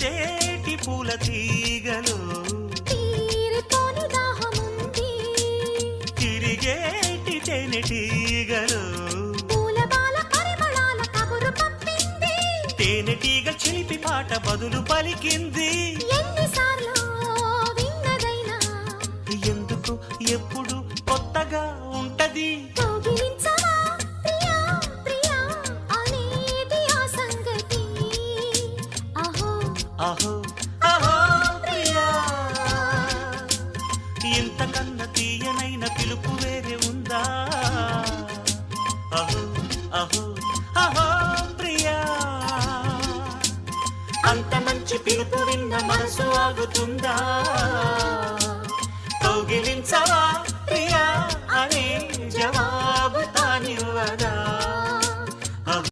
విరిసేటి పూల తీగలు తీరిపోని దాహముంది తిరిగేటి తేనెటీగలు పూలబాల పరిమళాల కబురు పంపింది తేనెటీగ చిలిపి పాట బదులు పలికింది ఎన్నిసార్లు విన్నదైనా ఎందుకు ఎప్పుడు కొత్తగా ఉంటది కౌగిలించవా ప్రియా ప్రియా అనేది ఆ సంగతి అహో అహో అహో ప్రియా ఇంతకన్నా తీయనైన పిలుపు వేరే ఉందా అహో అహో అహో ప్రియా అంత మంచి పిలుపు విన్న మనసు ఆగుతుందా కౌగిలించవా ప్రియా అనే జవాబు తానివ్వదా